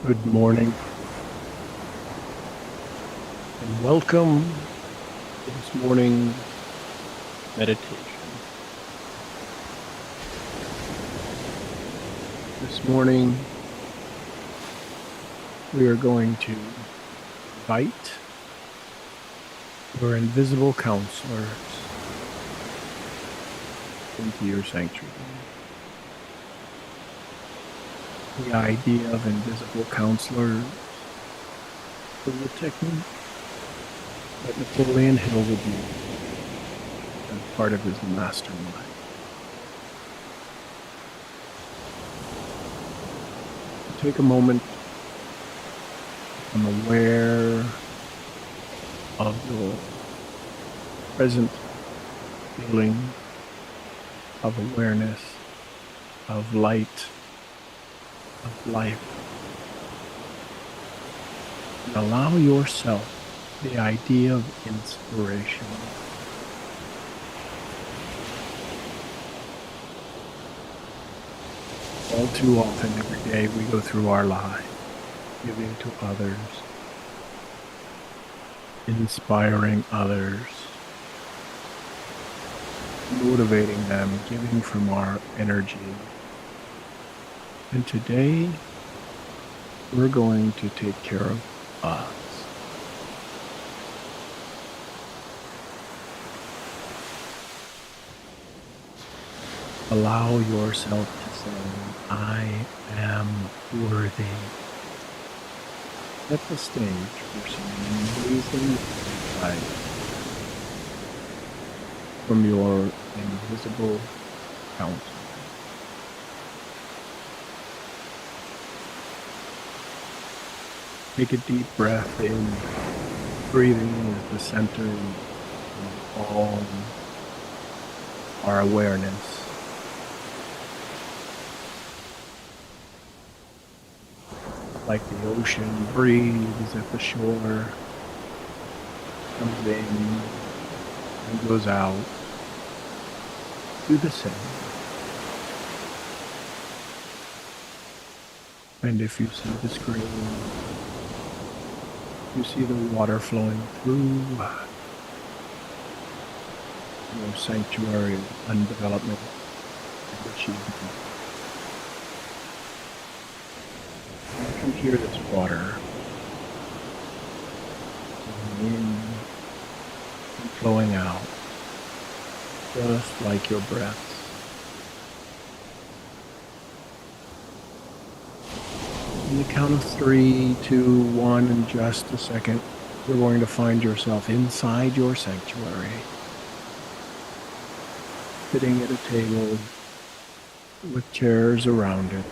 Good morning and welcome to this morning meditation. This morning, we are going to invite your invisible counselors into your sanctuary. The idea of invisible counselors was a technique that Napoleon Hill would use as part of his mastermind. Take a moment to become aware of your present feeling of awareness, of light, of life. And allow yourself the idea of inspiration. All too often, every day, we go through our lives, giving to others, inspiring others, motivating them, giving from our energy. And today, we're going to take care of us. Allow yourself to say, I am worthy. Set the stage for some amazing insight from your invisible counselor. Take a deep breath in. Breathing is the center of all our awareness. Like the ocean breathes at the shore, comes in and goes out. Do the same. And if you see the screen, you see the water flowing through your sanctuary of undevelopment and achievement. You can hear this water flowing in and flowing out, just like your breath. On the count of 3, 2, 1, in just a second, you're going to find yourself inside your sanctuary, sitting at a table with chairs around it.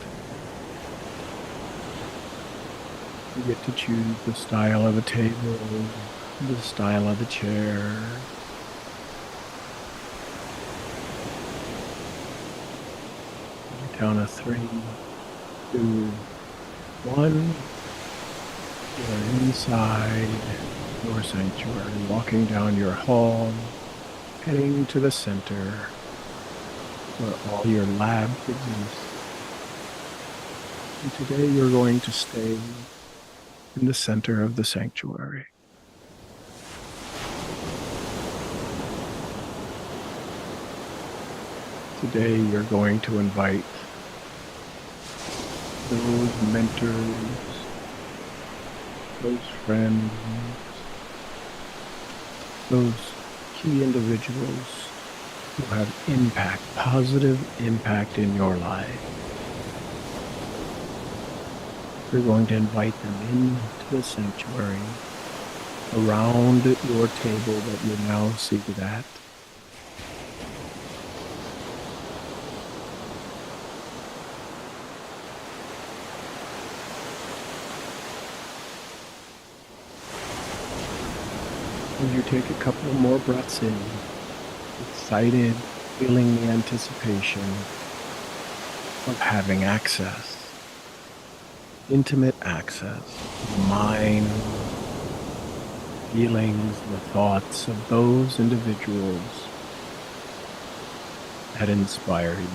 You get to choose the style of the table, the style of the chair. On the count of 3, 2, 1, you're inside your sanctuary, walking down your hall, heading to the center where all your labs exist. And today you're going to stay in the center of the sanctuary. Today you're going to invite those mentors, those friends, those key individuals who have impact, positive impact in your life. You're going to invite them into the sanctuary, around your table that you're now seated at. And you take a couple more breaths in, excited, feeling the anticipation of having access, intimate access to the mind, feelings, the thoughts of those individuals that inspire you.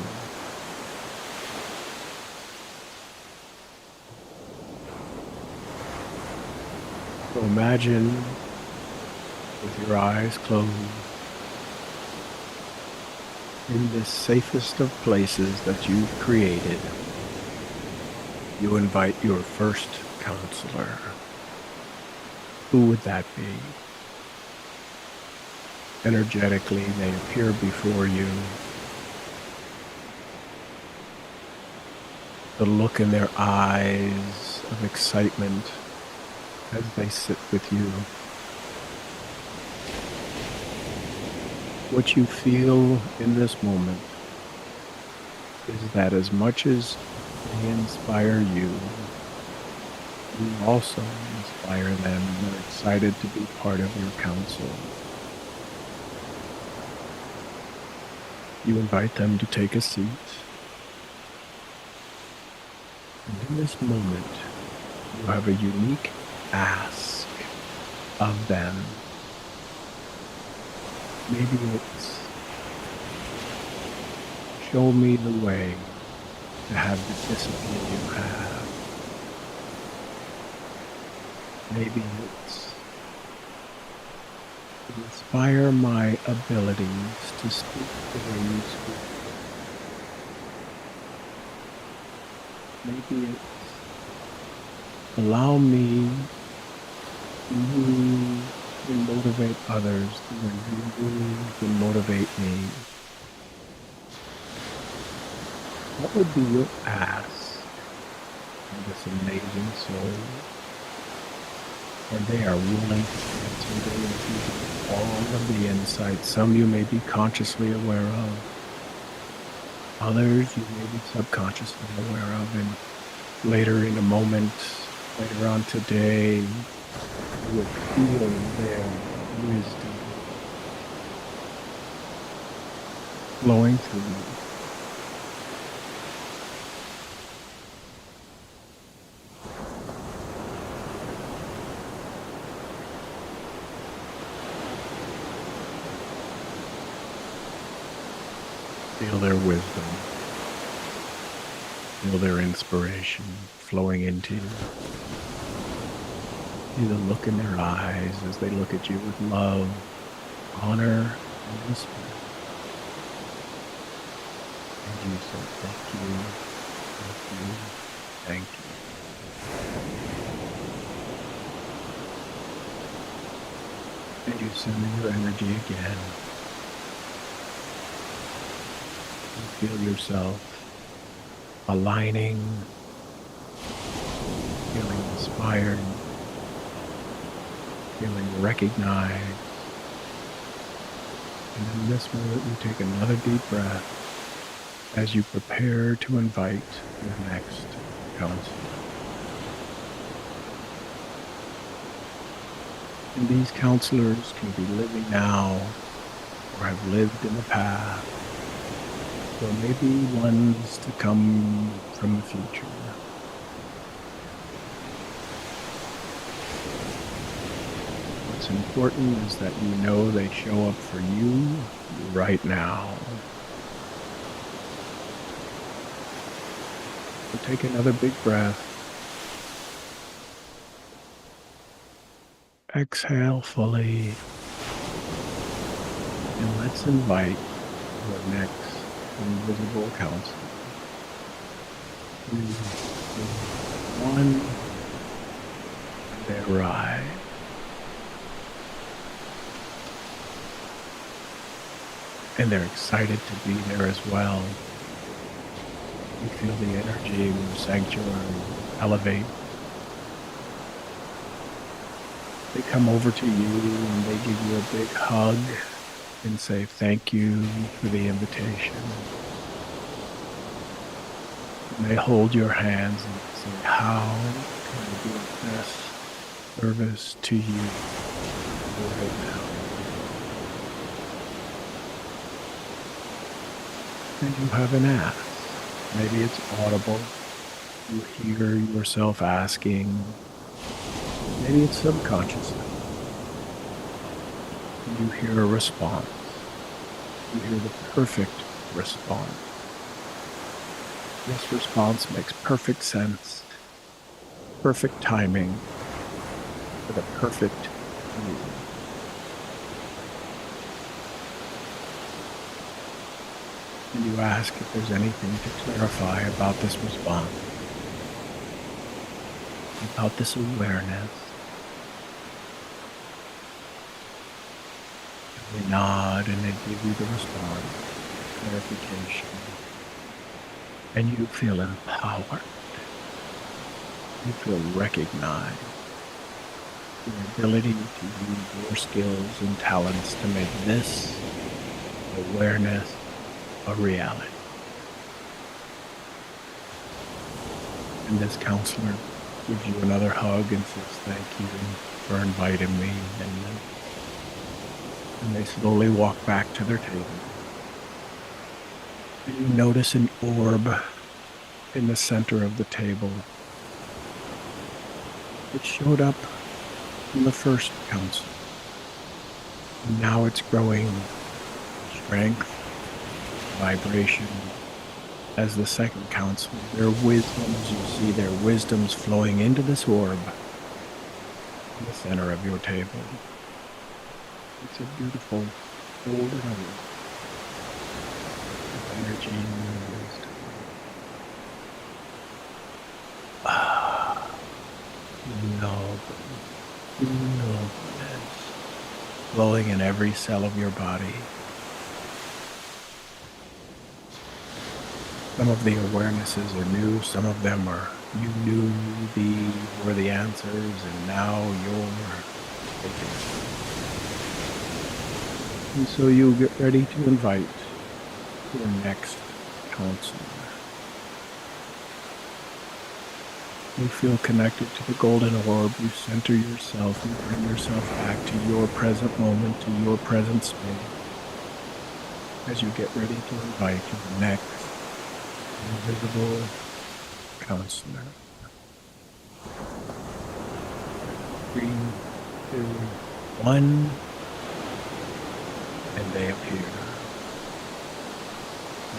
So imagine with your eyes closed in this safest of places that you've created, you invite your first counselor. Who would that be? Energetically, they appear before you. The look in their eyes of excitement as they sit with you. What you feel in this moment is that as much as they inspire you, you also inspire them. They're excited to be part of your council. You invite them to take a seat. And in this moment, you have a unique ask of them. Maybe it's show me the way to have the discipline you have. Maybe it's inspire my abilities to speak the way you speak. Maybe it's allow me to move and motivate others the way you move and motivate me. What would be your ask of this amazing soul? And they are willing to answer. They will give you all of the insights. Some you may be consciously aware of. Others you may be subconsciously aware of. And later in a moment, later on today, you will feel their wisdom flowing through you. Feel their wisdom. Feel their inspiration flowing into you. See the look in their eyes as they look at you with love, honor, and respect. And you say, thank you, thank you, thank you. And you send in your energy again. You feel yourself aligning, feeling inspired, feeling recognized. And in this moment, you take another deep breath as you prepare to invite your next counselor. And these counselors can be living now or have lived in the past, or maybe ones to come from the future. What's important is that you know they show up for you right now. So take another big breath. Exhale fully. And let's invite your next invisible counselor. 3, 2, 1. They arrive. And they're excited to be there as well. You feel the energy in the sanctuary elevate. They come over to you and they give you a big hug and say thank you for the invitation. And they hold your hands and say, how can I be of best service to you right now? And you have an ask. Maybe it's audible. You hear yourself asking. Maybe it's subconscious. You hear a response. You hear the perfect response. This response makes perfect sense, perfect timing, for the perfect you. And you ask if there's anything to clarify about this response, about this awareness. They nod and they give you the response, clarification, and you feel empowered. You feel recognized. Your ability to use your skills and talents to make this awareness a reality. And this counselor gives you another hug and says thank you for inviting me, and they slowly walk back to their table. And you notice an orb in the center of the table. It showed up in the first council. And now it's growing strength, vibration. As the second council, their wisdoms, you see their wisdoms flowing into this orb in the center of your table. It's a beautiful golden orb of energy and wisdom. Nobleness flowing in every cell of your body. Some of the awarenesses are new, some of them are you knew these were the answers, and now you're taking it. And so you get ready to invite your next counselor. You feel connected to the golden orb. You center yourself and bring yourself back to your present moment, to your present space, as you get ready to invite your next invisible counselor. 3, 2, 1, and they appear.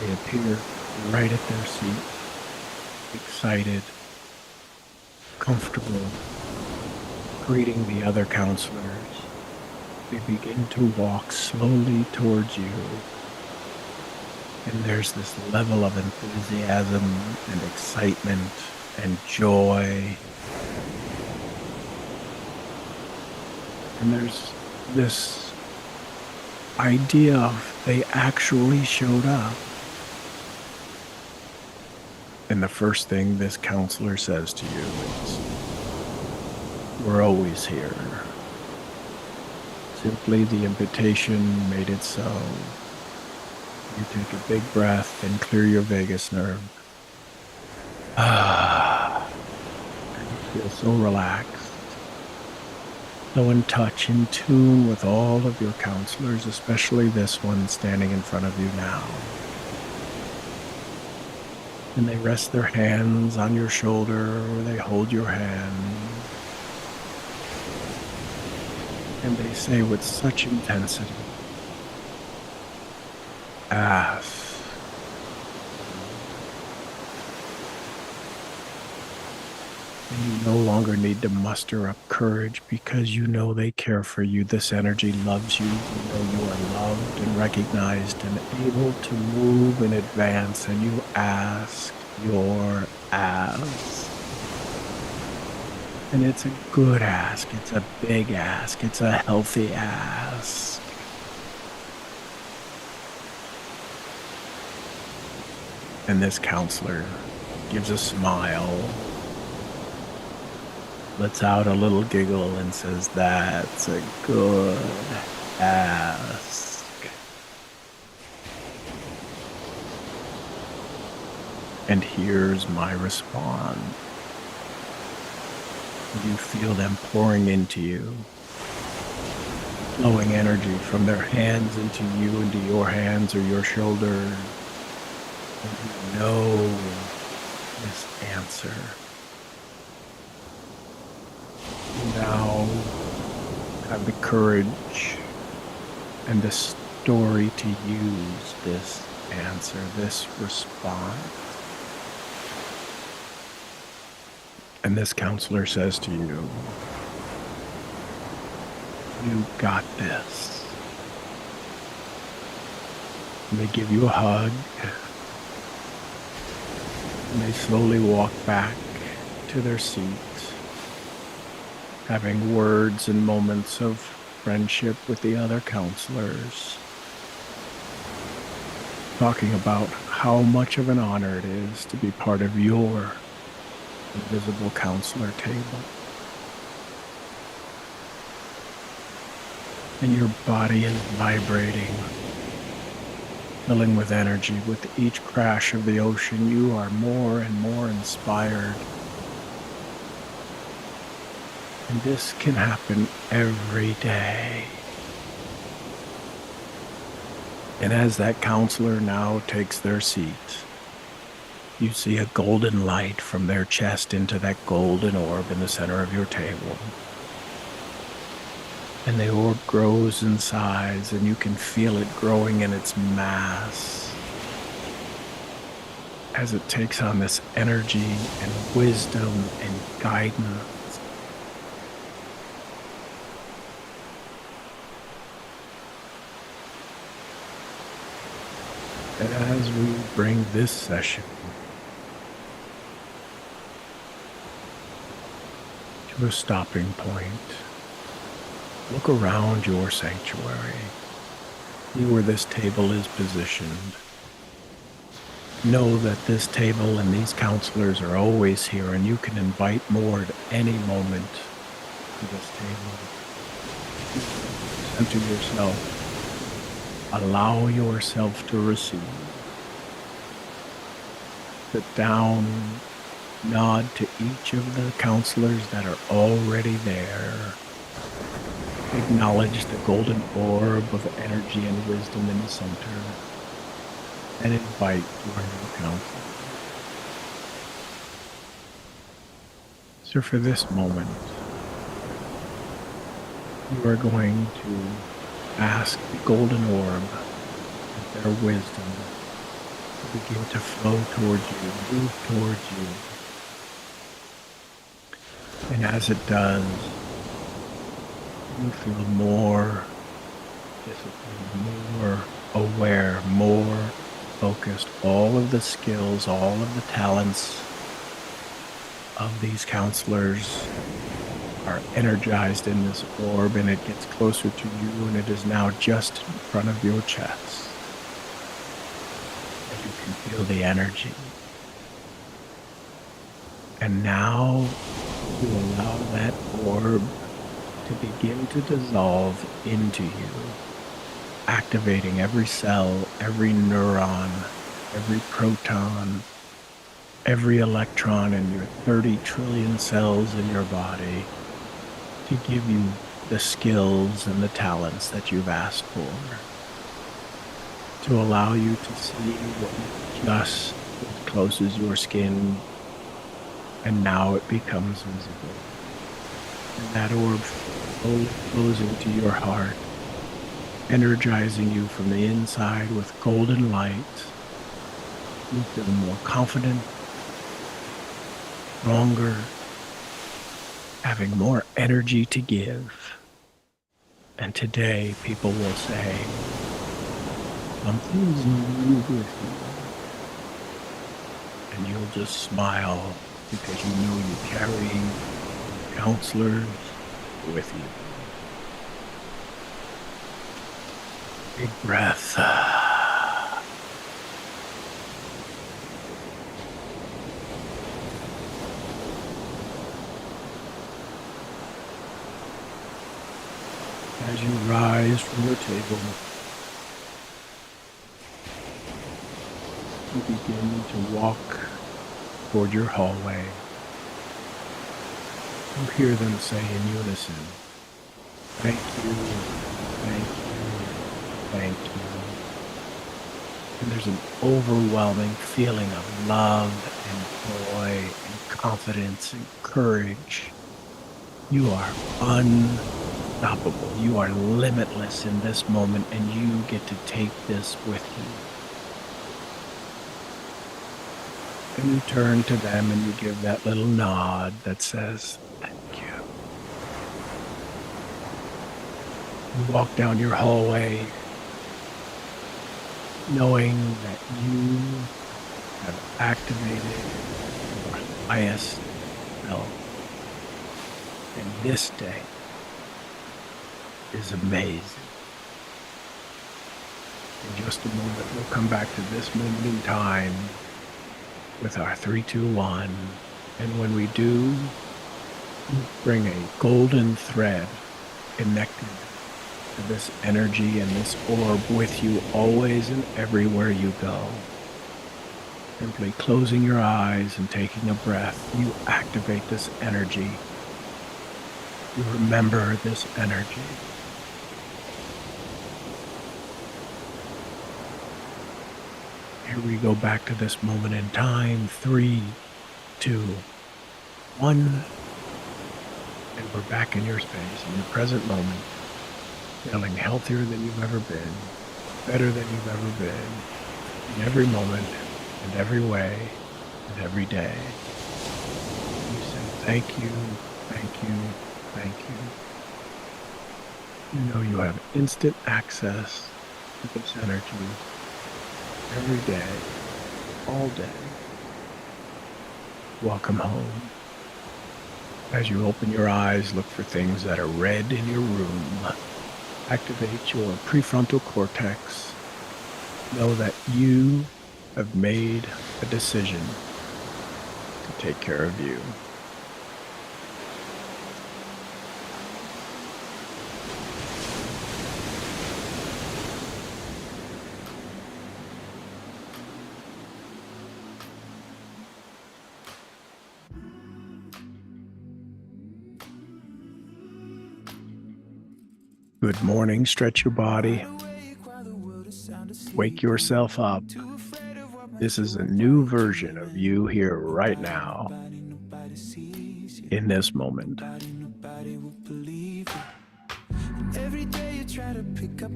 They appear right at their seat, excited, comfortable, greeting the other counselors. They begin to walk slowly towards you. And there's this level of enthusiasm and excitement and joy. And there's this idea of they actually showed up. And the first thing this counselor says to you is, "We're always here." Simply the invitation made it so. You take a big breath and clear your vagus nerve. And you feel so relaxed, so in touch, in tune with all of your counselors, especially this one standing in front of you now. And they rest their hands on your shoulder, or they hold your hand. And they say with such intensity, "Ask." And you no longer need to muster up courage because you know they care for you. This energy loves you. You know you are loved and recognized and able to move and advance. And you ask your ask. And it's a good ask. It's a big ask. It's a healthy ask. And this counselor gives a smile, lets out a little giggle, and says, "That's a good ask." And here's my response. You feel them pouring into you, flowing energy from their hands into you, into your hands or your shoulders. And you know this answer. You now have the courage and the story to use this answer, this response. And this counselor says to you, You got this. And they give you a hug, and they slowly walk back to their seats, having words and moments of friendship with the other counselors, talking about how much of an honor it is to be part of your invisible counselor table. And your body is vibrating, filling with energy. With each crash of the ocean, you are more and more inspired. And this can happen every day. And as that counselor now takes their seat, you see a golden light from their chest into that golden orb in the center of your table. And the orb grows in size, and you can feel it growing in its mass as it takes on this energy and wisdom and guidance. And as we bring this session to a stopping point, look around your sanctuary. See where this table is positioned. Know that this table and these counselors are always here, and you can invite more at any moment to this table. Center yourself. Allow yourself to receive. Sit down, nod to each of the counselors that are already there. Acknowledge the golden orb of energy and wisdom in the center, and invite your new counselor. So for this moment, you are going to ask the golden orb and their wisdom to begin to flow towards you, move towards you. And as it does, you feel more disciplined, more aware, more focused. All of the skills, all of the talents of these counselors are energized in this orb, and it gets closer to you, and it is now just in front of your chest. And you can feel the energy. And now you allow that orb to begin to dissolve into you, activating every cell, every neuron, every proton, every electron in your 30 trillion cells in your body, to give you the skills and the talents that you've asked for, to allow you to see what just closes your skin, and now it becomes visible. And that orb slowly flows into your heart, energizing you from the inside with golden light. You feel more confident, stronger, having more energy to give. And today, people will say, something's new with you. And you'll just smile because you know you carry counselors with you. Big breath. As you rise from your table, you begin to walk toward your hallway. You hear them say in unison, thank you, thank you, thank you. And there's an overwhelming feeling of love and joy and confidence and courage. You are unstoppable. You are limitless in this moment, and you get to take this with you. And you turn to them and you give that little nod that says, thank you. You walk down your hallway knowing that you have activated your highest self. And this day is amazing. In just a moment, we'll come back to this moment in time with our 3, 2, 1. And when we do, bring a golden thread connected to this energy and this orb with you always and everywhere you go. Simply closing your eyes and taking a breath, you activate this energy. You remember this energy. Here we go back to this moment in time. 3, 2, 1. And we're back in your space, in your present moment, feeling healthier than you've ever been, better than you've ever been, in every moment, in every way, and every day. You say thank you, thank you, thank you. You know you have instant access to this energy every day, all day. Welcome home. As you open your eyes, look for things that are red in your room. Activate your prefrontal cortex. Know that you have made a decision to take care of you. Good morning. Stretch your body. Wake yourself up. This is a new version of you here right now, in this moment. Every day you try to pick up